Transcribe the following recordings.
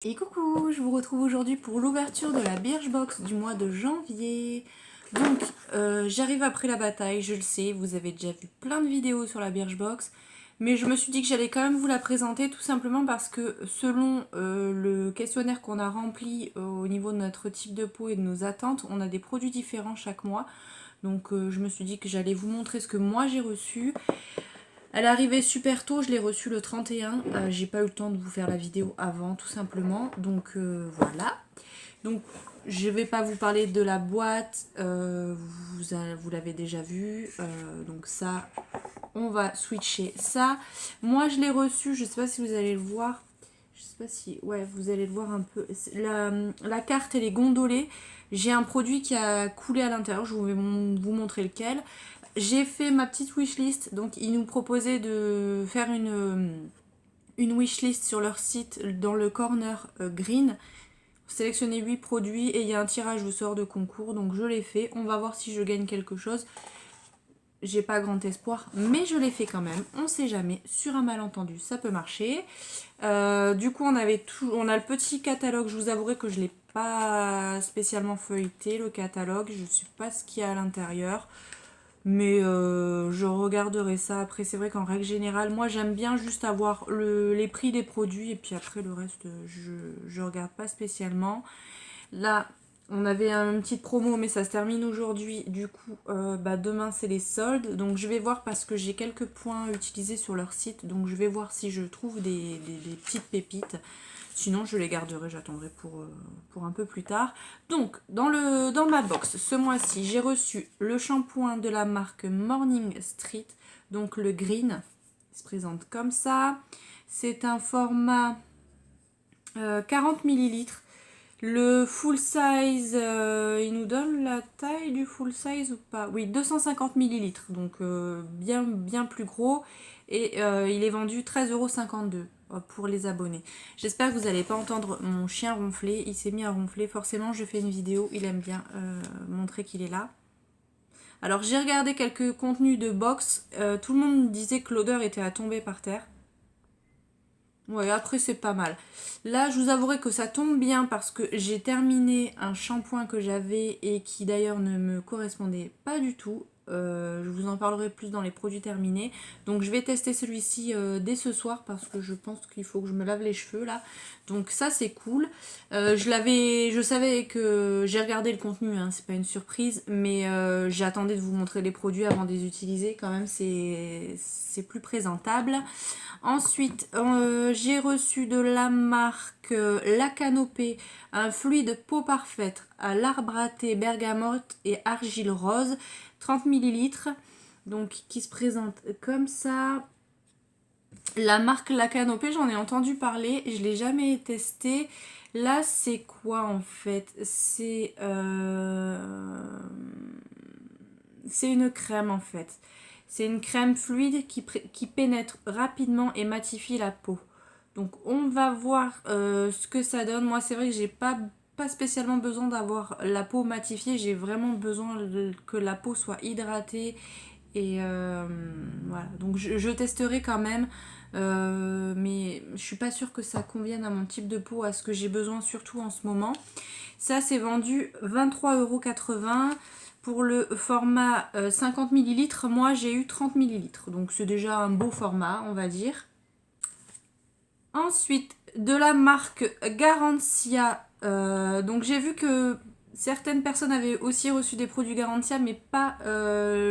Et coucou, je vous retrouve aujourd'hui pour l'ouverture de la Birchbox du mois de janvier. Donc, j'arrive après la bataille, je le sais, vous avez déjà vu plein de vidéos sur la Birchbox, mais je me suis dit que j'allais quand même vous la présenter tout simplement parce que selon le questionnaire qu'on a rempli au niveau de notre type de peau et de nos attentes, on a des produits différents chaque mois. Donc je me suis dit que j'allais vous montrer ce que moi j'ai reçu. Elle est arrivée super tôt, je l'ai reçue le 31. J'ai pas eu le temps de vous faire la vidéo avant, tout simplement. Donc voilà. Donc je vais pas vous parler de la boîte, vous l'avez déjà vu. Donc ça, on va switcher ça. Moi je l'ai reçue, je sais pas si vous allez le voir. Je sais pas si, ouais, vous allez le voir un peu. La carte elle est gondolée. J'ai un produit qui a coulé à l'intérieur, je vais vous montrer lequel. J'ai fait ma petite wishlist, donc ils nous proposaient de faire une wishlist sur leur site dans le corner green. Sélectionnez 8 produits et il y a un tirage au sort de concours, donc je l'ai fait. On va voir si je gagne quelque chose. J'ai pas grand espoir, mais je l'ai fait quand même. On sait jamais, sur un malentendu, ça peut marcher. Du coup, on a le petit catalogue. Je vous avouerai que je l'ai pas spécialement feuilleté, le catalogue. Je sais pas ce qu'il y a à l'intérieur. Mais je regarderai ça après. C'est vrai qu'en règle générale, moi j'aime bien juste avoir les prix des produits et puis après le reste, je regarde pas spécialement. Là, on avait une petite promo, mais ça se termine aujourd'hui. Du coup, demain c'est les soldes. Donc je vais voir parce que j'ai quelques points utilisés sur leur site. Donc je vais voir si je trouve des petites pépites. Sinon, je les garderai, j'attendrai pour un peu plus tard. Donc, dans ma box, ce mois-ci, j'ai reçu le shampoing de la marque Morning Street, donc le green. Il se présente comme ça. C'est un format 40 millilitres. Le full size, il nous donne la taille du full size ou pas? Oui, 250 millilitres, donc bien plus gros. Et il est vendu 13,52 € pour les abonnés. J'espère que vous n'allez pas entendre mon chien ronfler. Il s'est mis à ronfler. Forcément, je fais une vidéo. Il aime bien montrer qu'il est là. Alors, j'ai regardé quelques contenus de box. Tout le monde disait que l'odeur était à tomber par terre. Ouais, après c'est pas mal. Là, je vous avouerai que ça tombe bien parce que j'ai terminé un shampoing que j'avais et qui d'ailleurs ne me correspondait pas du tout. Je vous en parlerai plus dans les produits terminés. Donc je vais tester celui-ci dès ce soir parce que je pense qu'il faut que je me lave les cheveux là. Donc ça c'est cool. Je savais que j'ai regardé le contenu, hein, c'est pas une surprise, mais j'attendais de vous montrer les produits avant de les utiliser. Quand même c'est plus présentable. Ensuite, j'ai reçu de la marque La Canopée un fluide peau parfaite à l'arbre à thé, bergamote et argile rose, 30 millilitres. Donc, qui se présente comme ça. La marque La Canopée, j'en ai entendu parler, je ne l'ai jamais testé. Là, c'est quoi en fait? C'est une crème en fait. C'est une crème fluide qui pénètre rapidement et matifie la peau. Donc on va voir ce que ça donne. Moi c'est vrai que j'ai pas spécialement besoin d'avoir la peau matifiée. J'ai vraiment besoin que la peau soit hydratée. Et voilà. Donc je testerai quand même. Mais je suis pas sûre que ça convienne à mon type de peau, à ce que j'ai besoin surtout en ce moment. Ça c'est vendu 23,80 € pour le format 50 millilitres. Moi j'ai eu 30 millilitres. Donc c'est déjà un beau format on va dire. Ensuite, de la marque Garantia. Donc j'ai vu que certaines personnes avaient aussi reçu des produits Garantia, mais pas.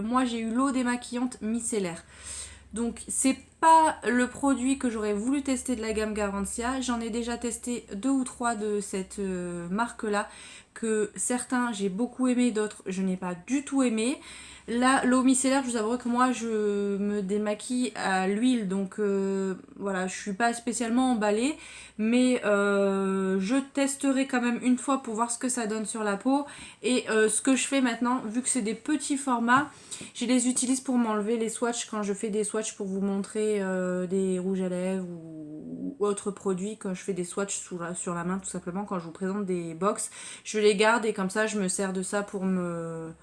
Moi j'ai eu l'eau démaquillante micellaire. Donc c'est pas le produit que j'aurais voulu tester de la gamme Garantia. J'en ai déjà testé 2 ou 3 de cette marque-là. Que certains j'ai beaucoup aimé, d'autres je n'ai pas du tout aimé. Là, l'eau micellaire, je vous avoue que moi, je me démaquille à l'huile, donc voilà, je suis pas spécialement emballée, mais je testerai quand même une fois pour voir ce que ça donne sur la peau. Et ce que je fais maintenant, vu que c'est des petits formats, je les utilise pour m'enlever les swatchs quand je fais des swatchs pour vous montrer des rouges à lèvres ou autres produits. Quand je fais des swatchs sur la main, tout simplement, quand je vous présente des box, je les garde et comme ça, je me sers de ça pour me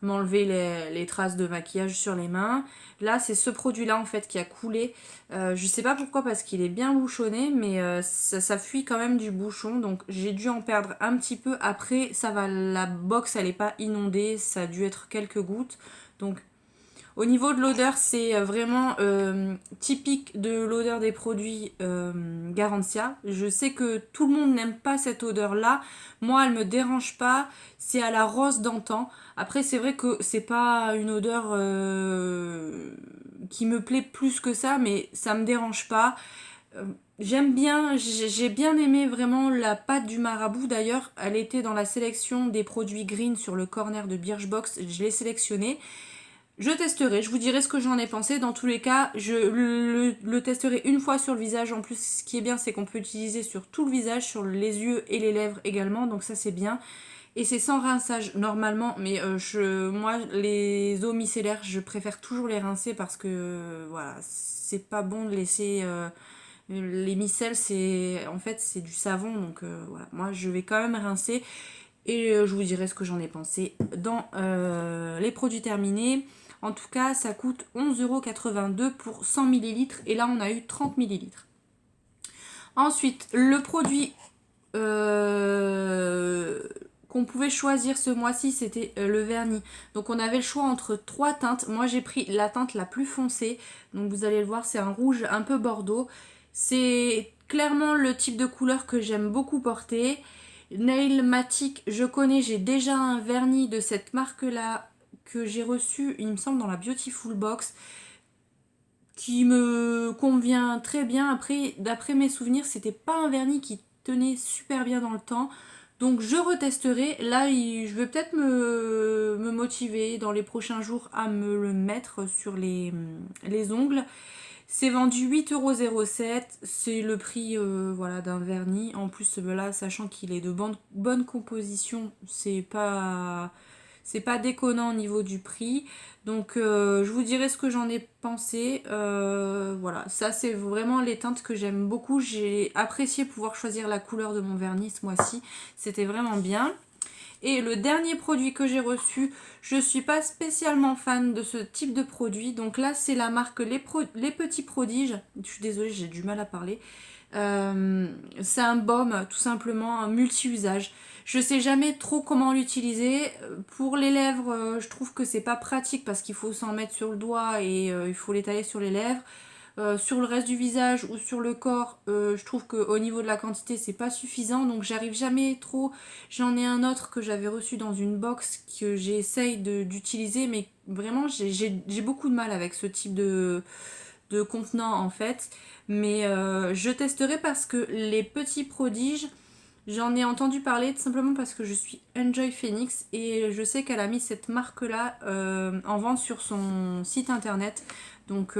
m'enlever les traces de maquillage sur les mains. Là, c'est ce produit-là en fait qui a coulé. Je sais pas pourquoi, parce qu'il est bien bouchonné, mais ça fuit quand même du bouchon. Donc j'ai dû en perdre un petit peu. Après, ça va, la box elle est pas inondée, ça a dû être quelques gouttes. Donc au niveau de l'odeur, c'est vraiment typique de l'odeur des produits Garantia. Je sais que tout le monde n'aime pas cette odeur-là. Moi, elle me dérange pas. C'est à la rose d'antan. Après, c'est vrai que c'est pas une odeur qui me plaît plus que ça, mais ça me dérange pas. J'aime bien, j'ai bien aimé vraiment la pâte du marabout. D'ailleurs, elle était dans la sélection des produits green sur le corner de Birchbox. Je l'ai sélectionnée. Je testerai, je vous dirai ce que j'en ai pensé. Dans tous les cas, je le testerai une fois sur le visage. En plus, ce qui est bien, c'est qu'on peut l'utiliser sur tout le visage, sur les yeux et les lèvres également. Donc ça, c'est bien. Et c'est sans rinçage normalement. Mais moi, les eaux micellaires, je préfère toujours les rincer parce que voilà, c'est pas bon de laisser... les micelles, en fait, c'est du savon. Donc voilà, moi, je vais quand même rincer. Et je vous dirai ce que j'en ai pensé dans les produits terminés. En tout cas, ça coûte 11,82 € pour 100 ml. Et là, on a eu 30 ml. Ensuite, le produit qu'on pouvait choisir ce mois-ci, c'était le vernis. Donc, on avait le choix entre 3 teintes. Moi, j'ai pris la teinte la plus foncée. Donc, vous allez le voir, c'est un rouge un peu bordeaux. C'est clairement le type de couleur que j'aime beaucoup porter. Nailmatic, je connais, j'ai déjà un vernis de cette marque-là que j'ai reçu, il me semble, dans la Beautiful Box, qui me convient très bien. Après, d'après mes souvenirs, c'était pas un vernis qui tenait super bien dans le temps. Donc je retesterai. Là, je vais peut-être me motiver dans les prochains jours à me le mettre sur les ongles. C'est vendu 8,07 €. C'est le prix voilà, d'un vernis. En plus, là, sachant qu'il est de bonne composition, c'est pas déconnant au niveau du prix. Donc, je vous dirai ce que j'en ai pensé. Voilà, ça, c'est vraiment les teintes que j'aime beaucoup. J'ai apprécié pouvoir choisir la couleur de mon vernis ce mois-ci. C'était vraiment bien. Et le dernier produit que j'ai reçu, je ne suis pas spécialement fan de ce type de produit. Donc là, c'est la marque Les Petits Prodiges. Je suis désolée, j'ai du mal à parler. C'est un baume, tout simplement, un multi-usage. Je sais jamais trop comment l'utiliser. Pour les lèvres, je trouve que c'est pas pratique parce qu'il faut s'en mettre sur le doigt et il faut l'étaler sur les lèvres. Sur le reste du visage ou sur le corps, je trouve qu'au niveau de la quantité, c'est pas suffisant. Donc j'arrive jamais trop. J'en ai un autre que j'avais reçu dans une box que j'essaye d'utiliser, mais vraiment j'ai beaucoup de mal avec ce type de contenant en fait. Mais je testerai parce que les petits prodiges, j'en ai entendu parler tout simplement parce que je suis Enjoy Phoenix et je sais qu'elle a mis cette marque-là en vente sur son site internet. Donc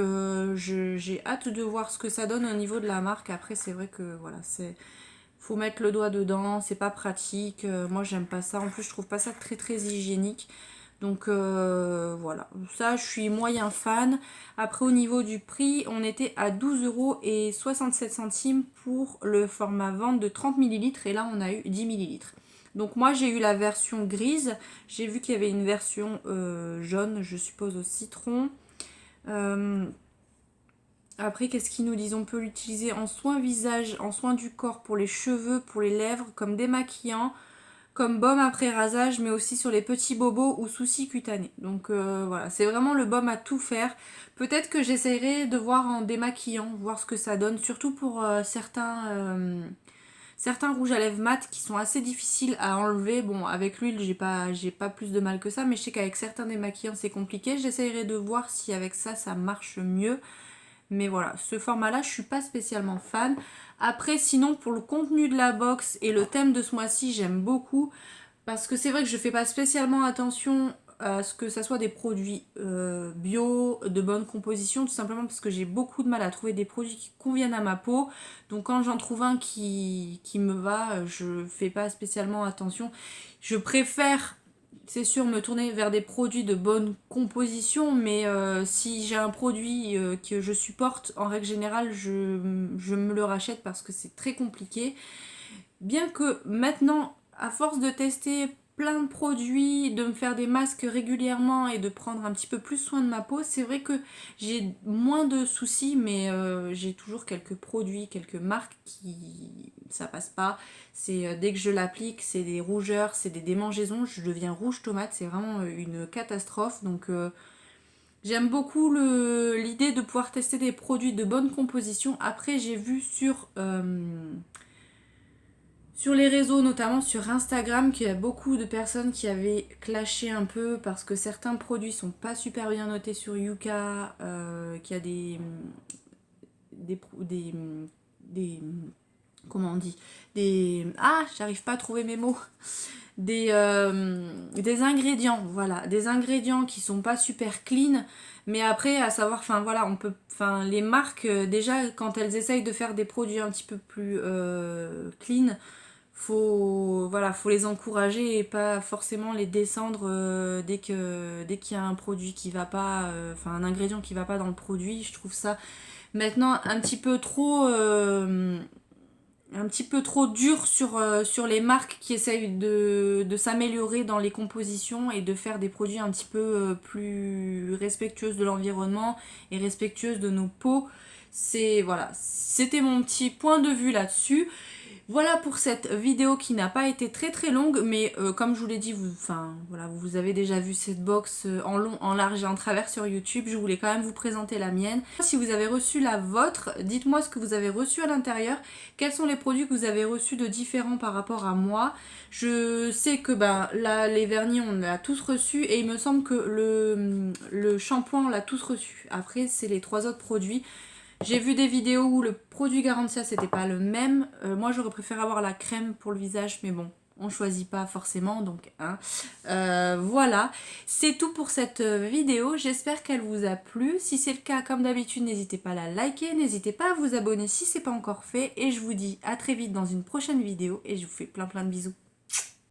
j'ai hâte de voir ce que ça donne au niveau de la marque. Après, c'est vrai que voilà, faut mettre le doigt dedans, c'est pas pratique. Moi, j'aime pas ça. En plus, je trouve pas ça très très hygiénique. Donc voilà, ça je suis moyen fan. Après au niveau du prix, on était à 12,67 € pour le format vente de 30 ml et là on a eu 10 ml. Donc moi j'ai eu la version grise, j'ai vu qu'il y avait une version jaune, je suppose au citron. Après qu'est-ce qu'ils nous disent? On peut l'utiliser en soin visage, en soin du corps, pour les cheveux, pour les lèvres, comme démaquillant, comme baume après rasage, mais aussi sur les petits bobos ou soucis cutanés. Donc voilà, c'est vraiment le baume à tout faire. Peut-être que j'essayerai de voir en démaquillant, voir ce que ça donne, surtout pour certains rouges à lèvres mat qui sont assez difficiles à enlever. Bon, avec l'huile, j'ai pas plus de mal que ça, mais je sais qu'avec certains démaquillants, c'est compliqué. J'essayerai de voir si avec ça, ça marche mieux. Mais voilà, ce format-là, je suis pas spécialement fan. Après, sinon, pour le contenu de la box et le thème de ce mois-ci, j'aime beaucoup. Parce que c'est vrai que je fais pas spécialement attention à ce que ça soit des produits bio, de bonne composition, tout simplement parce que j'ai beaucoup de mal à trouver des produits qui conviennent à ma peau. Donc quand j'en trouve un qui me va, je fais pas spécialement attention. Je préfère, c'est sûr, me tourner vers des produits de bonne composition, mais si j'ai un produit que je supporte, en règle générale, je me le rachète parce que c'est très compliqué. Bien que maintenant, à force de tester plein de produits, de me faire des masques régulièrement et de prendre un petit peu plus soin de ma peau, c'est vrai que j'ai moins de soucis, mais j'ai toujours quelques produits, quelques marques qui ça passe pas. C'est dès que je l'applique, c'est des rougeurs, c'est des démangeaisons, je deviens rouge tomate, c'est vraiment une catastrophe. Donc j'aime beaucoup l'idée de pouvoir tester des produits de bonne composition. Après, j'ai vu sur les réseaux, notamment sur Instagram, qu'il y a beaucoup de personnes qui avaient clashé un peu parce que certains produits sont pas super bien notés sur Yuka, qu'il y a des comment on dit, j'arrive pas à trouver mes mots, des ingrédients, voilà, des ingrédients qui sont pas super clean, mais après à savoir, enfin voilà, les marques déjà quand elles essayent de faire des produits un petit peu plus clean, faut les encourager et pas forcément les descendre dès qu'il y a un produit qui va pas, un ingrédient qui va pas dans le produit. Je trouve ça maintenant un petit peu trop dur sur les marques qui essayent de s'améliorer dans les compositions et de faire des produits un petit peu plus respectueuses de l'environnement et respectueuses de nos peaux. Voilà, c'était mon petit point de vue là-dessus. Voilà pour cette vidéo qui n'a pas été très très longue, mais comme je vous l'ai dit, vous avez déjà vu cette box en long, en large et en travers sur YouTube. Je voulais quand même vous présenter la mienne. Si vous avez reçu la vôtre, dites-moi ce que vous avez reçu à l'intérieur. Quels sont les produits que vous avez reçus de différents par rapport à moi. Je sais que là, les vernis, on l'a tous reçu et il me semble que le shampoing, on l'a tous reçu. Après, c'est les 3 autres produits. J'ai vu des vidéos où le produit Garantia c'était pas le même. Moi j'aurais préféré avoir la crème pour le visage, mais bon, on choisit pas forcément, donc hein. Voilà, c'est tout pour cette vidéo. J'espère qu'elle vous a plu. Si c'est le cas, comme d'habitude, n'hésitez pas à la liker, n'hésitez pas à vous abonner si c'est pas encore fait. Et je vous dis à très vite dans une prochaine vidéo et je vous fais plein de bisous.